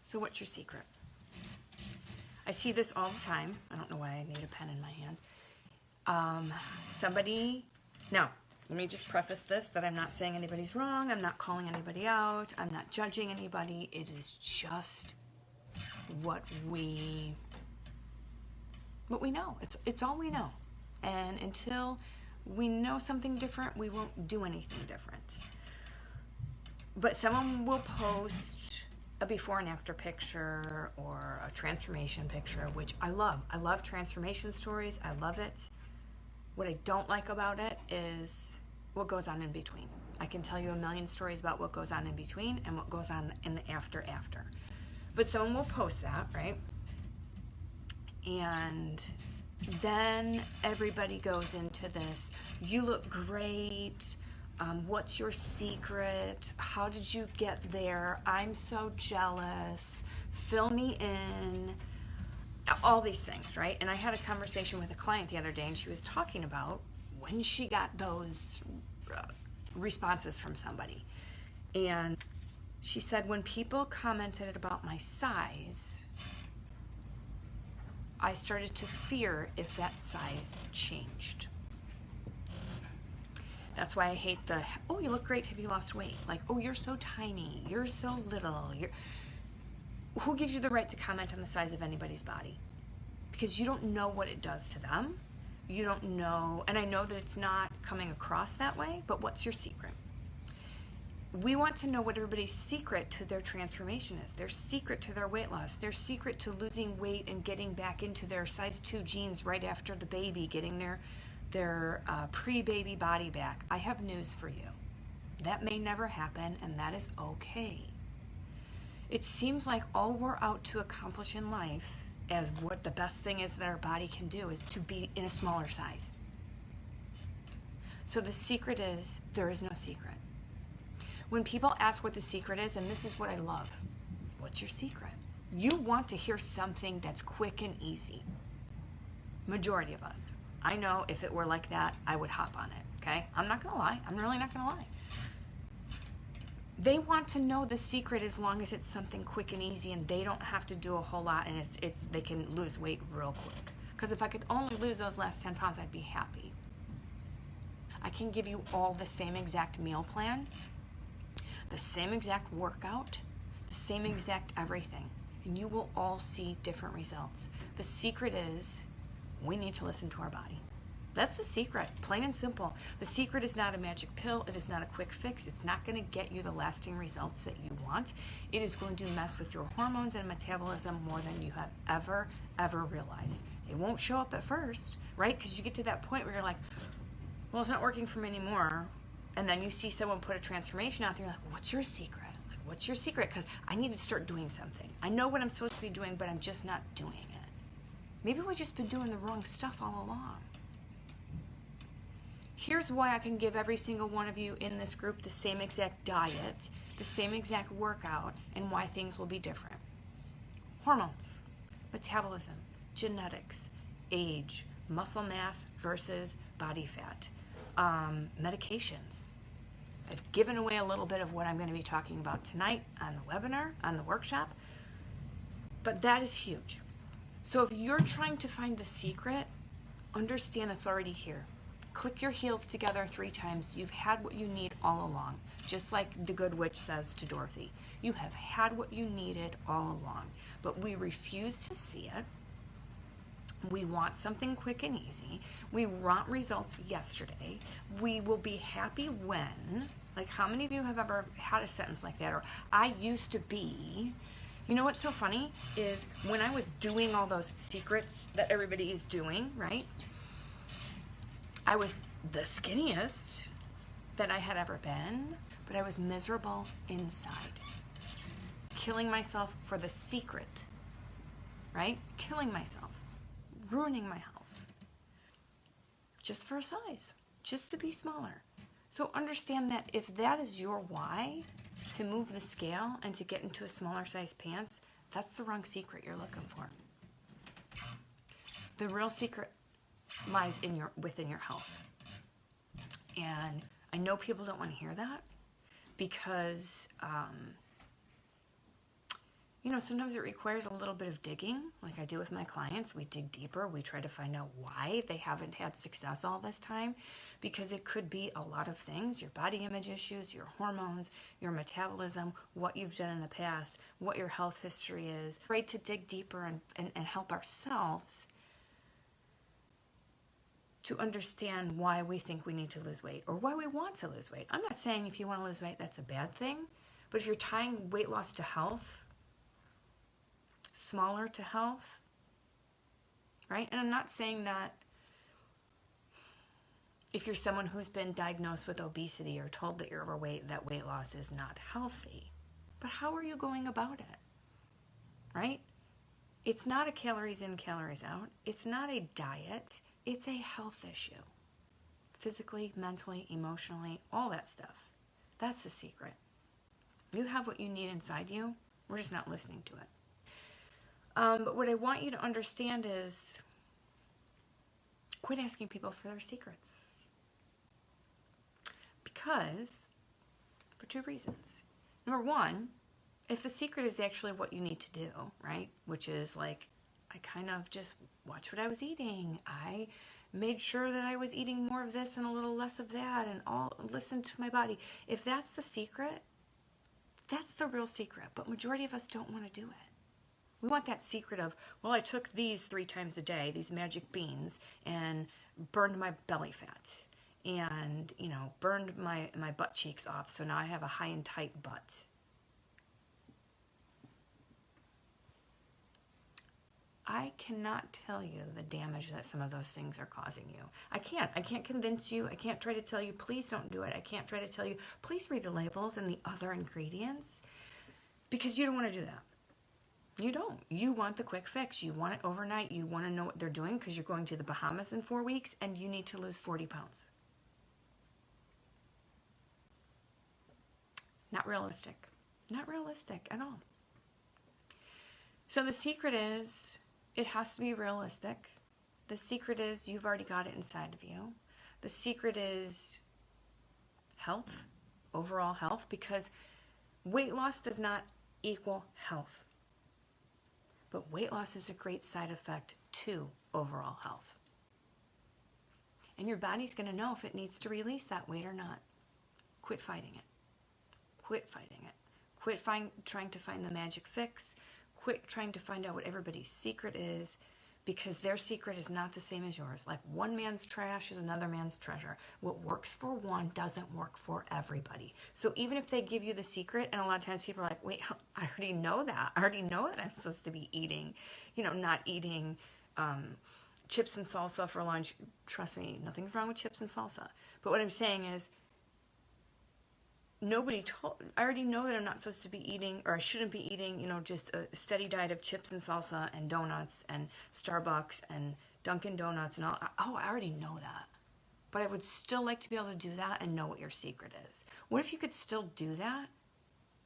So what's your secret? I see this all the time. I don't know why I need a pen in my hand. Now, let me just preface this that I'm not saying anybody's wrong. I'm not calling anybody out. I'm not judging anybody. It is just what we know. It's all we know. And until we know something different, we won't do anything different. But someone will post a before and after picture or a transformation picture, which I love. I love transformation stories. I love it. What I don't like about it is what goes on in between. I can tell you a million stories about what goes on in between and what goes on in the after. But someone will post that, right? And then everybody goes into this, you look great, what's your secret, how did you get there, I'm so jealous, fill me in, all these things, right? And I had a conversation with a client the other day, and she was talking about when she got those responses from somebody. And she said, when people commented about my size, I started to fear if that size changed. That's why I hate the, oh, you look great, have you lost weight? Like, oh, you're so tiny, you're so little. Who gives you the right to comment on the size of anybody's body? Because you don't know what it does to them. You don't know, and I know that it's not coming across that way, but what's your secret? We want to know what everybody's secret to their transformation is, their secret to their weight loss, their secret to losing weight and getting back into their size 2 jeans right after the baby, getting their pre-baby body back. I have news for you. That may never happen, and that is okay. It seems like all we're out to accomplish in life, as what the best thing is that our body can do, is to be in a smaller size. So the secret is, there is no secret. When people ask what the secret is, and this is what I love, what's your secret? You want to hear something that's quick and easy. Majority of us. I know if it were like that, I would hop on it, okay? I'm not gonna lie, I'm really not gonna lie. They want to know the secret as long as it's something quick and easy and they don't have to do a whole lot, and they can lose weight real quick. Because if I could only lose those last 10 pounds, I'd be happy. I can give you all the same exact meal plan, the same exact workout, the same exact everything, and you will all see different results. The secret is we need to listen to our body. That's the secret, plain and simple. The secret is not a magic pill. It is not a quick fix. It's not going to get you the lasting results that you want. It is going to mess with your hormones and metabolism more than you have ever realized. It won't show up at first, right? Because you get to that point where you're like, well, it's not working for me anymore. And then you see someone put a transformation out there, you're like, what's your secret? Like, what's your secret? Because I need to start doing something. I know what I'm supposed to be doing, but I'm just not doing it. Maybe we've just been doing the wrong stuff all along. Here's why I can give every single one of you in this group the same exact diet, the same exact workout, and why things will be different. Hormones, metabolism, genetics, age, muscle mass versus body fat, medications. I've given away a little bit of what I'm going to be talking about tonight on the webinar, on the workshop, but that is huge. So if you're trying to find the secret, understand it's already here. Click your heels together 3 times. You've had what you need all along. Just like the good witch says to Dorothy, you have had what you needed all along, but we refuse to see it. We want something quick and easy. We want results yesterday. We will be happy when, like how many of you have ever had a sentence like that? Or I used to be. You know what's so funny is when I was doing all those secrets that everybody is doing, right? I was the skinniest that I had ever been, but I was miserable inside. Killing myself for the secret, right? Killing myself. Ruining my health just for a size, just to be smaller. So understand that if that is your why, to move the scale and to get into a smaller size pants, that's the wrong secret you're looking for. The real secret lies within your health. And I know people don't want to hear that because Sometimes it requires a little bit of digging, like I do with my clients. We dig deeper. We try to find out why they haven't had success all this time, because it could be a lot of things: your body image issues, your hormones, your metabolism, what you've done in the past, what your health history is. Right, to dig deeper and help ourselves to understand why we think we need to lose weight or why we want to lose weight. I'm not saying if you want to lose weight, that's a bad thing, but if you're tying weight loss to health, smaller to health, right? And I'm not saying that if you're someone who's been diagnosed with obesity or told that you're overweight, that weight loss is not healthy. But how are you going about it, right? It's not a calories in, calories out. It's not a diet. It's a health issue. Physically, mentally, emotionally, all that stuff. That's the secret. You have what you need inside you. We're just not listening to it. But what I want you to understand is quit asking people for their secrets. Because, for two reasons. Number one, if the secret is actually what you need to do, right? Which is like, I kind of just watched what I was eating. I made sure that I was eating more of this and a little less of that and listen to my body. If that's the secret, that's the real secret. But majority of us don't want to do it. We want that secret of, well, I took these 3 times a day, these magic beans, and burned my belly fat. And, burned my butt cheeks off, so now I have a high and tight butt. I cannot tell you the damage that some of those things are causing you. I can't convince you. I can't try to tell you, please don't do it. I can't try to tell you, please read the labels and the other ingredients, because you don't want to do that. You don't. You want the quick fix. You want it overnight. You want to know what they're doing because you're going to the Bahamas in 4 weeks and you need to lose 40 pounds. Not realistic. Not realistic at all. So the secret is, it has to be realistic. The secret is, you've already got it inside of you. The secret is health, overall health, because weight loss does not equal health. But weight loss is a great side effect to overall health. And your body's going to know if it needs to release that weight or not. Quit fighting it. Quit fighting it. Quit trying to find the magic fix. Quit trying to find out what everybody's secret is, because their secret is not the same as yours. Like, one man's trash is another man's treasure. What works for one doesn't work for everybody. So even if they give you the secret, and a lot of times people are like, wait, I already know that. I already know that I'm supposed to be eating, not eating chips and salsa for lunch. Trust me, nothing's wrong with chips and salsa. But what I'm saying is, I already know that I'm not supposed to be eating, or I shouldn't be eating, just a steady diet of chips and salsa and donuts and Starbucks and Dunkin' Donuts and all. Oh, I already know that. But I would still like to be able to do that and know what your secret is. What if you could still do that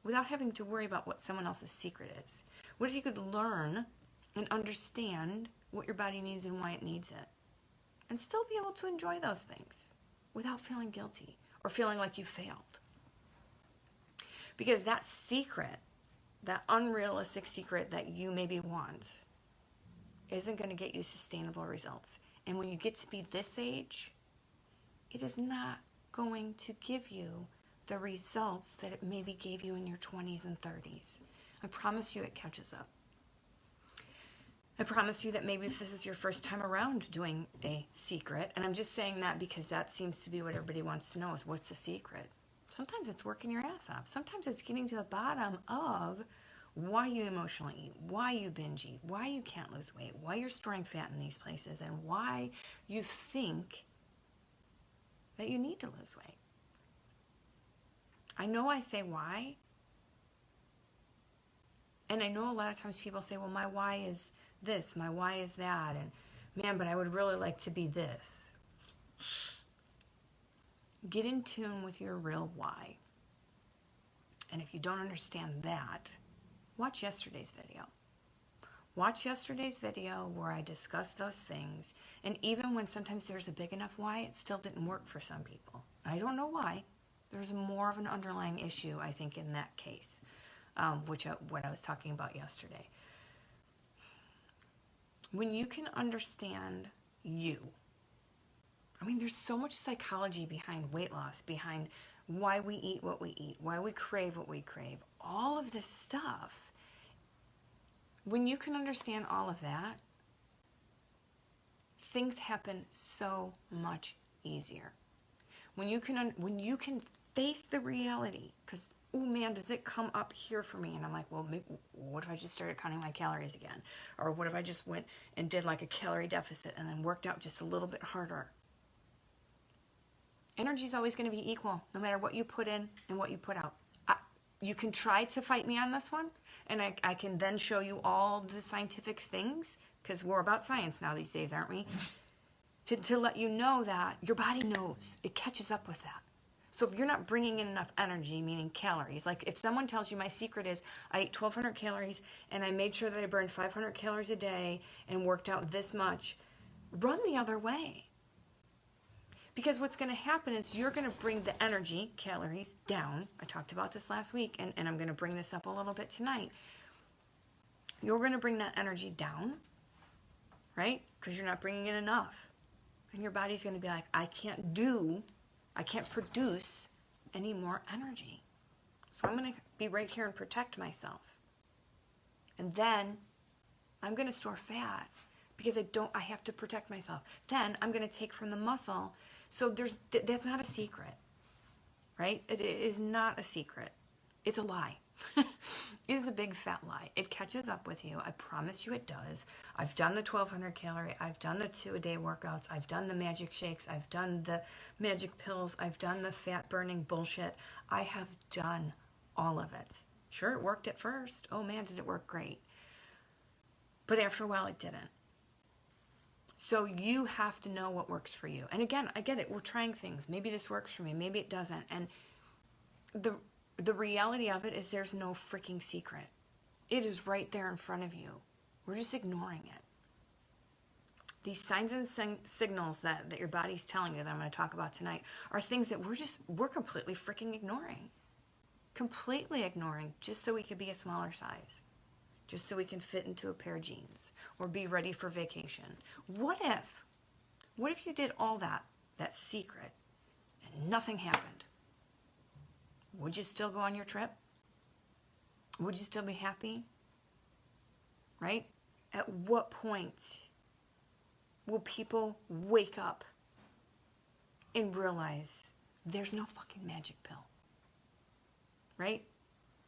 without having to worry about what someone else's secret is? What if you could learn and understand what your body needs and why it needs it, and still be able to enjoy those things without feeling guilty or feeling like you failed? Because that secret, that unrealistic secret that you maybe want, isn't going to get you sustainable results. And when you get to be this age, it is not going to give you the results that it maybe gave you in your 20s and 30s. I promise you it catches up. I promise you that maybe if this is your first time around doing a secret, and I'm just saying that because that seems to be what everybody wants to know, is what's the secret? Sometimes it's working your ass off. Sometimes it's getting to the bottom of why you emotionally eat, why you binge eat, why you can't lose weight, why you're storing fat in these places, and why you think that you need to lose weight. I know I say why, and I know a lot of times people say, well, my why is this, my why is that, and man, but I would really like to be this. Get in tune with your real why. And if you don't understand that, watch yesterday's video. Watch yesterday's video where I discuss those things. And even when sometimes there's a big enough why, it still didn't work for some people. I don't know why. There's more of an underlying issue, I think, in that case. what I was talking about yesterday. When you can understand you, I mean, there's so much psychology behind weight loss, behind why we eat what we eat, why we crave what we crave, all of this stuff. When you can understand all of that, things happen so much easier. When you can face the reality, because, oh man, does it come up here for me? And I'm like, well, maybe, what if I just started counting my calories again? Or what if I just went and did like a calorie deficit and then worked out just a little bit harder? Energy is always going to be equal, no matter what you put in and what you put out. You can try to fight me on this one, and I can then show you all the scientific things, because we're about science now these days, aren't we? To let you know that your body knows. It catches up with that. So if you're not bringing in enough energy, meaning calories, like if someone tells you my secret is I ate 1,200 calories and I made sure that I burned 500 calories a day and worked out this much, run the other way. Because what's going to happen is you're going to bring the energy, calories, down. I talked about this last week, and I'm going to bring this up a little bit tonight. You're going to bring that energy down, right? Because you're not bringing in enough. And your body's going to be like, I can't produce any more energy. So I'm going to be right here and protect myself. And then I'm going to store fat because I have to protect myself. Then I'm going to take from the muscle. So that's not a secret, right? It is not a secret. It's a lie. It is a big fat lie. It catches up with you. I promise you it does. I've done the 1,200 calorie. I've done the 2-a-day workouts. I've done the magic shakes. I've done the magic pills. I've done the fat burning bullshit. I have done all of it. Sure, it worked at first. Oh man, did it work great. But after a while, it didn't. So you have to know what works for you. And again, I get it. We're trying things. Maybe this works for me. Maybe it doesn't. And the reality of it is there's no freaking secret. It is right there in front of you. We're just ignoring it. These signs and signals that your body's telling you that I'm going to talk about tonight are things that we're completely freaking ignoring. Completely ignoring just so we could be a smaller size. Just so we can fit into a pair of jeans or be ready for vacation. What if you did all that secret, and nothing happened? Would you still go on your trip? Would you still be happy? Right? At what point will people wake up and realize there's no fucking magic pill? Right?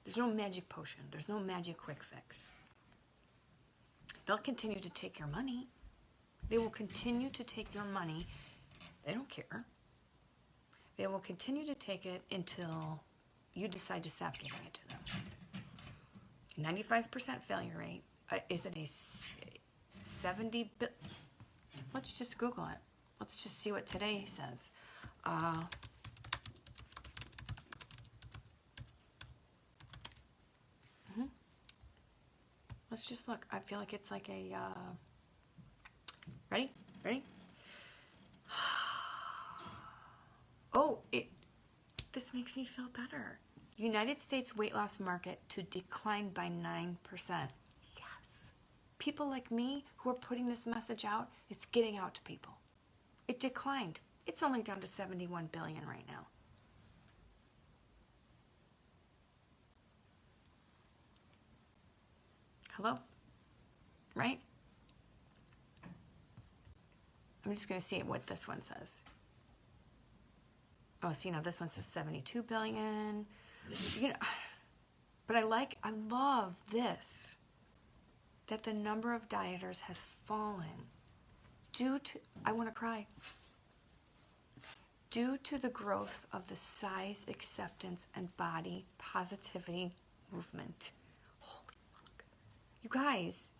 There's no magic potion. There's no magic quick fix. They'll continue to take your money. They will continue to take your money. They don't care. They will continue to take it until you decide to stop giving it to them. 95% failure rate. Is it a 70? Let's just Google it. Let's just see what today says. Let's just look. I feel like it's like a, ready? Oh, this makes me feel better. United States weight loss market to decline by 9%. Yes. People like me who are putting this message out, it's getting out to people. It declined. It's only down to 71 billion right now. Hello? Right? I'm just going to see what this one says. Oh, see, now this one says 72 billion. You know, but I love this, that the number of dieters has fallen due to, I want to cry, due to the growth of the size acceptance and body positivity movement. Holy fuck. You guys.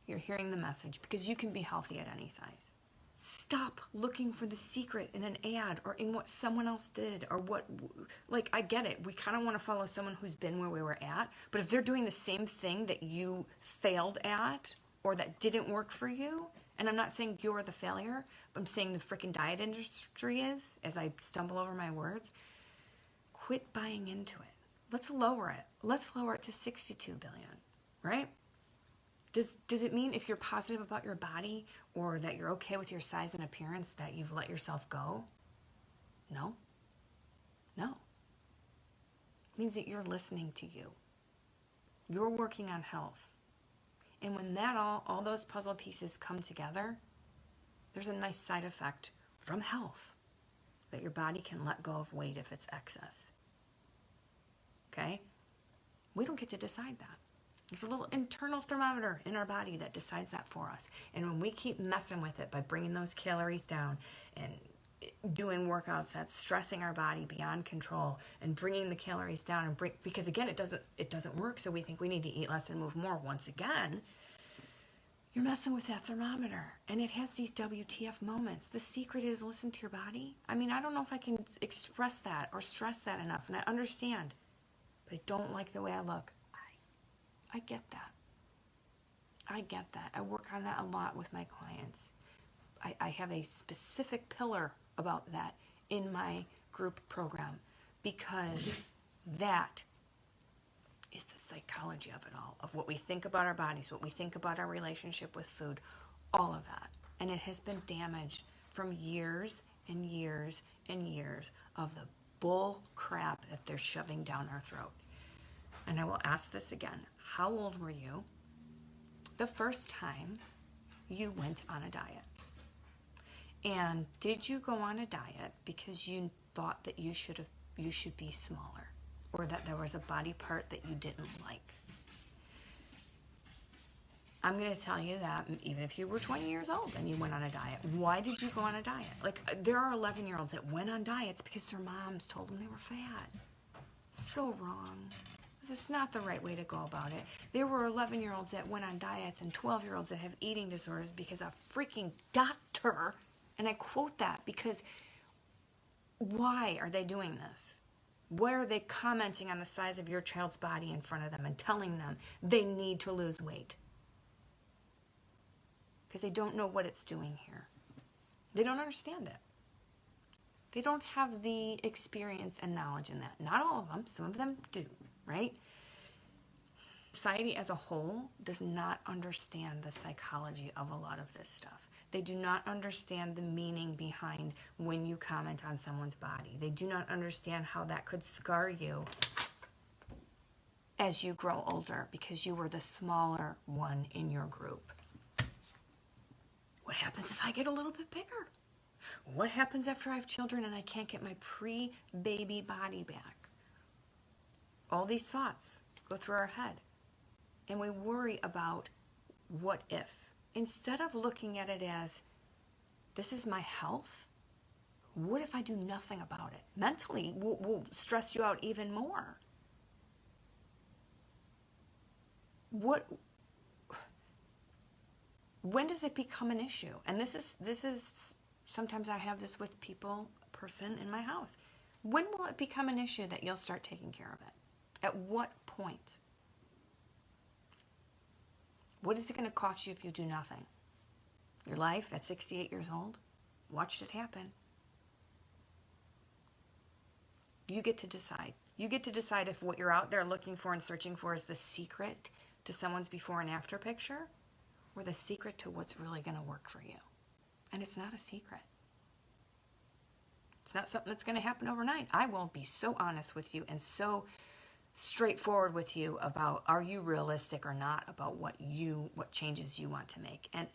You're hearing the message because you can be healthy at any size. Stop looking for the secret in an ad or in what someone else did or what, like, I get it. We kind of want to follow someone who's been where we were at, but if they're doing the same thing that you failed at or that didn't work for you And I'm not saying you're the failure, but I'm saying the freaking diet industry is, as I stumble over my words. Quit buying into it. Let's lower it. Let's lower it to 62 billion, right? Does it mean if you're positive about your body or that you're okay with your size and appearance that you've let yourself go? No. No. It means that you're listening to you. You're working on health. And when that all those puzzle pieces come together, there's a nice side effect from health that your body can let go of weight if it's excess. Okay? We don't get to decide that. There's a little internal thermometer in our body that decides that for us. And when we keep messing with it by bringing those calories down and doing workouts that's stressing our body beyond control and bringing the calories down and because again it doesn't work, so we think we need to eat less and move more. Once again, you're messing with that thermometer, and it has these WTF moments. The secret is listen to your body. I mean, I don't know if I can express that or stress that enough, and I understand, but I don't like the way I look. I get that. I get that. I work on that a lot with my clients. I have a specific pillar about that in my group program because that is the psychology of it all, of what we think about our bodies, what we think about our relationship with food, all of that. And it has been damaged from years and years and years of the bull crap that they're shoving down our throat. And I will ask this again. How old were you the first time you went on a diet? And did you go on a diet because you thought that you should be smaller, or that there was a body part that you didn't like? I'm going to tell you that even if you were 20 years old and you went on a diet, why did you go on a diet? Like, there are 11-year-olds that went on diets because their moms told them they were fat. So wrong. This is not the right way to go about it. There were 11-year-olds that went on diets and 12-year-olds that have eating disorders because a freaking doctor, and I quote that because why are they doing this? Why are they commenting on the size of your child's body in front of them and telling them they need to lose weight? Because they don't know what it's doing here. They don't understand it. They don't have the experience and knowledge in that. Not all of them. Some of them do, right? Society as a whole does not understand the psychology of a lot of this stuff. They do not understand the meaning behind when you comment on someone's body. They do not understand how that could scar you as you grow older because you were the smaller one in your group. What happens if I get a little bit bigger? What happens after I have children and I can't get my pre-baby body back? All these thoughts go through our head. And we worry about what if. Instead of looking at it as, this is my health, what if I do nothing about it? Mentally, will stress you out even more. When does it become an issue? And this is sometimes I have this with a person in my house. When will it become an issue that you'll start taking care of it? At what point? What is it going to cost you if you do nothing? Your life at 68 years old? Watched it happen. You get to decide. You get to decide if what you're out there looking for and searching for is the secret to someone's before and after picture, or the secret to what's really going to work for you. And it's not a secret. It's not something that's going to happen overnight. I will be so honest with you and so straightforward with you about, are you realistic or not about what changes you want to make. And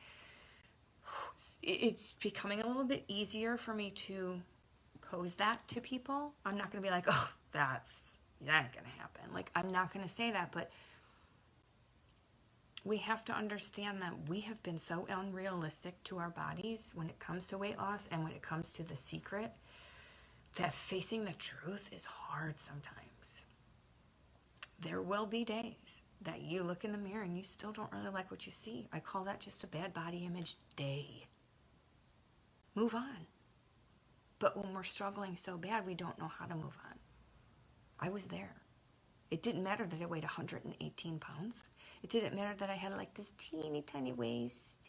it's becoming a little bit easier for me to pose that to people. I'm not going to be like, oh, that ain't going to happen. Like, I'm not going to say that, but we have to understand that we have been so unrealistic to our bodies when it comes to weight loss and when it comes to the secret, that facing the truth is hard sometimes. There will be days that you look in the mirror and you still don't really like what you see. I call that just a bad body image day. Move on. But when we're struggling so bad, we don't know how to move on. I was there. It didn't matter that I weighed 118 pounds. It didn't matter that I had like this teeny tiny waist.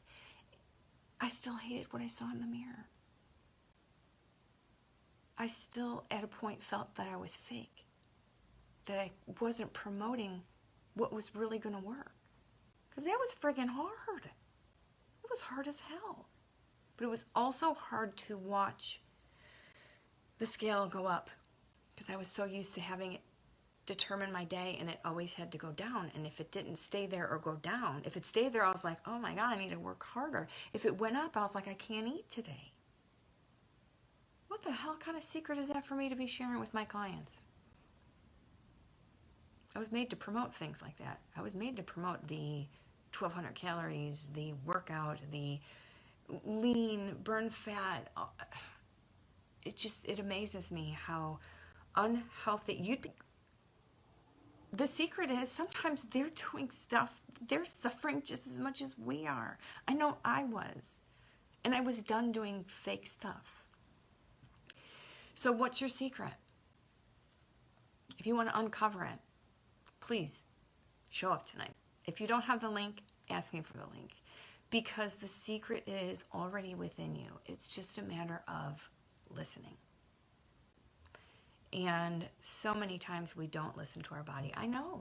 I still hated what I saw in the mirror. I still, at a point, felt that I was fake, that I wasn't promoting what was really going to work. Because that was friggin' hard. It was hard as hell. But it was also hard to watch the scale go up, because I was so used to having it determine my day, and it always had to go down. And if it didn't stay there or go down, if it stayed there, I was like, oh my God, I need to work harder. If it went up, I was like, I can't eat today. What the hell kind of secret is that for me to be sharing with my clients? I was made to promote things like that. I was made to promote the 1,200 calories, the workout, the lean, burn fat. It amazes me how unhealthy you'd be. The secret is sometimes they're doing stuff, they're suffering just as much as we are. I know I was. And I was done doing fake stuff. So what's your secret? If you want to uncover it, please show up tonight. If you don't have the link, ask me for the link. Because the secret is already within you. It's just a matter of listening. And so many times we don't listen to our body. I know.